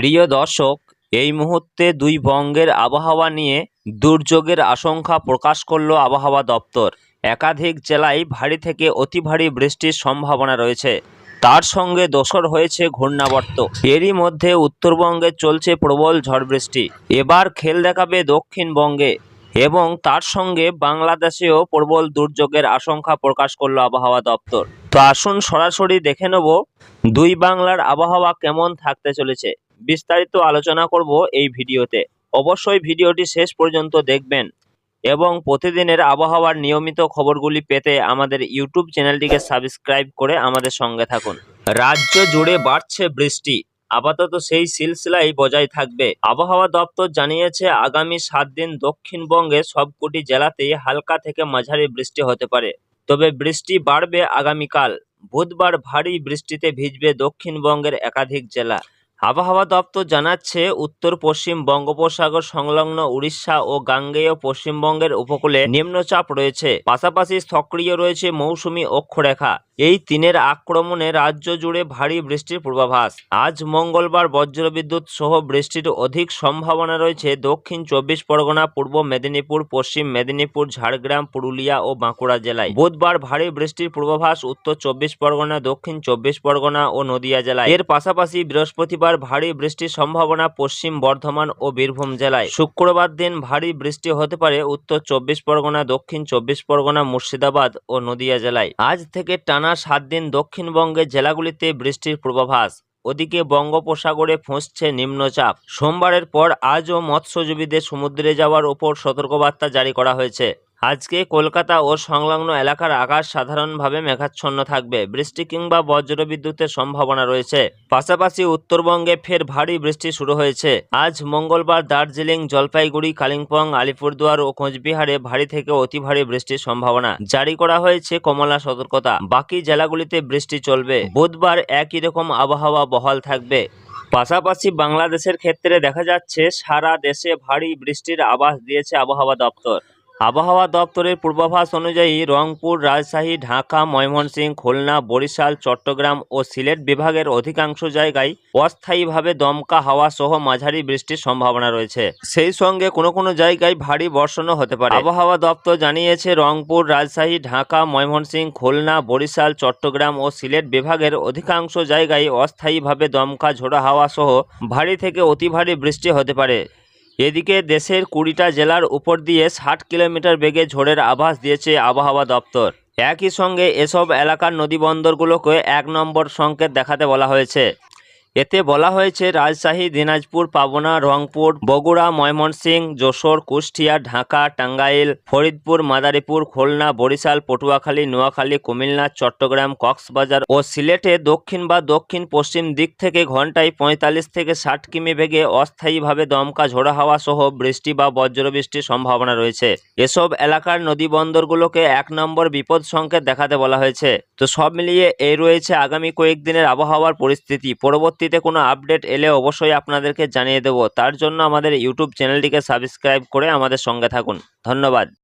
প্রিয় দর্শক, এই মুহূর্তে দুই বঙ্গের আবহাওয়া নিয়ে দুর্যোগের আশঙ্কা প্রকাশ করল আবহাওয়া দপ্তর। একাধিক জেলায় ভারী থেকে অতি ভারী বৃষ্টির সম্ভাবনা রয়েছে। তার সঙ্গে দোসর হয়েছে ঘূর্ণাবর্ত। এরই মধ্যে উত্তরবঙ্গে চলছে প্রবল ঝড় বৃষ্টি। এবার খেল দেখাবে দক্ষিণবঙ্গে এবং তার সঙ্গে বাংলাদেশেও প্রবল দুর্যোগের আশঙ্কা প্রকাশ করল আবহাওয়া দপ্তর। তো আসুন সরাসরি দেখে নেব দুই বাংলার আবহাওয়া কেমন থাকতে চলেছে। বিস্তারিত আলোচনা করব এই ভিডিওতে। অবশ্যই ভিডিওটি শেষ পর্যন্ত দেখবেন এবং প্রতিদিনের আবহাওয়ার নিয়মিত খবরগুলি পেতে আমাদের ইউটিউব চ্যানেলটিকে সাবস্ক্রাইব করে আমাদের সঙ্গে থাকুন। রাজ্য জুড়ে বাড়ছে বৃষ্টি, আপাতত সেই সিলসিলাই বজায় থাকবে। আবহাওয়া দপ্তর জানিয়েছে আগামী 7 দিন দক্ষিণবঙ্গে সবকটি জেলাতেই হালকা থেকে মাঝারি বৃষ্টি হতে পারে। তবে বৃষ্টি বাড়বে আগামীকাল বুধবার। ভারী বৃষ্টিতে ভিজবে দক্ষিণবঙ্গের একাধিক জেলা। আবহাওয়া দপ্তর জানাচ্ছে উত্তর পশ্চিম বঙ্গোপসাগর সংলগ্ন উড়িষ্যা ও গাঙ্গেয় পশ্চিমবঙ্গের উপকূলে নিম্নচাপ রয়েছে। পাশাপাশি সক্রিয় রয়েছে মৌসুমী অক্ষরেখা। এই তিনের আক্রমণে রাজ্য জুড়ে ভারী বৃষ্টির পূর্বাভাস। আজ মঙ্গলবার বজ্রবিদ্যুৎ সহ বৃষ্টির অধিক সম্ভাবনা রয়েছে দক্ষিণ 24 পরগনা, পূর্ব মেদিনীপুর, পশ্চিম মেদিনীপুর, ঝাড়গ্রাম, পুরুলিয়া ও বাঁকুড়া জেলায়। বুধবার ভারী বৃষ্টির পূর্বাভাস উত্তর 24 পরগনা, দক্ষিণ 24 পরগনা ও নদিয়া জেলায়। এর পাশাপাশি বৃহস্পতিবার ভারী বৃষ্টির সম্ভাবনা পশ্চিম বর্ধমান ও বীরভূম জেলায়। শুক্রবার দিন ভারী বৃষ্টি হতে পারে উত্তর 24 পরগনা, দক্ষিণ 24 পরগনা, মুর্শিদাবাদ ও নদিয়া জেলায়। আজ থেকে টানা 7 দিন দক্ষিণবঙ্গের জেলাগুলিতে বৃষ্টির পূর্বাভাস। ওদিকে বঙ্গোপসাগরে ফুঁসছে নিম্নচাপ। সোমবারের পর আজও মৎস্যজীবীদের সমুদ্রে যাওয়ার উপর সতর্কবার্তা জারি করা হয়েছে। আজকে কলকাতা ও সংলগ্ন এলাকার আকাশ সাধারণভাবে মেঘাচ্ছন্ন থাকবে। বৃষ্টি কিংবা বজ্রবিদ্যুতের সম্ভাবনা রয়েছে। পাশাপাশি উত্তরবঙ্গে ফের ভারী বৃষ্টি শুরু হয়েছে। আজ মঙ্গলবার দার্জিলিং, জলপাইগুড়ি, কালিম্পং, আলিপুরদুয়ার ও কোচবিহারে ভারী থেকে অতি ভারী বৃষ্টির সম্ভাবনা। জারি করা হয়েছে কমলা সতর্কতা। বাকি জেলাগুলিতে বৃষ্টি চলবে। বুধবার একই রকম আবহাওয়া বহাল থাকবে। পাশাপাশি বাংলাদেশের ক্ষেত্রে দেখা যাচ্ছে সারা দেশে ভারী বৃষ্টির আভাস দিয়েছে আবহাওয়া দপ্তর। আবহাওয়া দপ্তরের পূর্বাভাস অনুযায়ী রংপুর, রাজশাহী, ঢাকা, ময়মনসিংহ, খুলনা, বরিশাল, চট্টগ্রাম ও সিলেট বিভাগের অধিকাংশ জায়গায় অস্থায়ীভাবে দমকা হাওয়া সহ মাঝারি বৃষ্টির সম্ভাবনা রয়েছে। সেই সঙ্গে কোনো কোনো জায়গায় ভারী বর্ষণও হতে পারে। আবহাওয়া দপ্তর জানিয়েছে রংপুর, রাজশাহী, ঢাকা, ময়মনসিংহ, খুলনা, বরিশাল, চট্টগ্রাম ও সিলেট বিভাগের অধিকাংশ জায়গায় অস্থায়ীভাবে দমকা ঝোড়ো হাওয়া সহ ভারী থেকে অতি ভারী বৃষ্টি হতে পারে। এদিকে দেশের 20টা জেলার উপর দিয়ে 60 কিলোমিটার বেগে ঝড়ের আভাস দিয়েছে আবহাওয়া দপ্তর। একই সঙ্গে এসব এলাকার নদীবন্দরগুলোকে 1 নম্বর সংকেত দেখাতে বলা হয়েছে। এতে বলা হয়েছে রাজশাহী, দিনাজপুর, পাবনা, রংপুর, বগুড়া, ময়মনসিংহ, যশোর, কুষ্টিয়া, ঢাকা, টাঙ্গাইল, ফরিদপুর, মাদারীপুর, খুলনা, বরিশাল, পটুয়াখালী, নোয়াখালী, কুমিল্লা, চট্টগ্রাম, কক্সবাজার ও সিলেটে দক্ষিণ বা দক্ষিণ পশ্চিম দিক থেকে ঘন্টায় 45 থেকে 60 কিমি বেগে অস্থায়ীভাবে দমকা ঝোড়ো হাওয়া সহ বৃষ্টি বা বজ্রবৃষ্টির সম্ভাবনা রয়েছে। এসব এলাকার নদীবন্দরগুলোকে 1 নম্বর বিপদ সংকেত দেখাতে বলা হয়েছে। তো সব মিলিয়ে এই রয়েছে আগামী কয়েকদিনের আবহাওয়ার পরিস্থিতি। পরবর্তীতে কোনো আপডেট এলে অবশ্যই আপনাদেরকে জানিয়ে দেব। তার জন্য আমাদের ইউটিউব চ্যানেলটিকে সাবস্ক্রাইব করে আমাদের সঙ্গে থাকুন। ধন্যবাদ।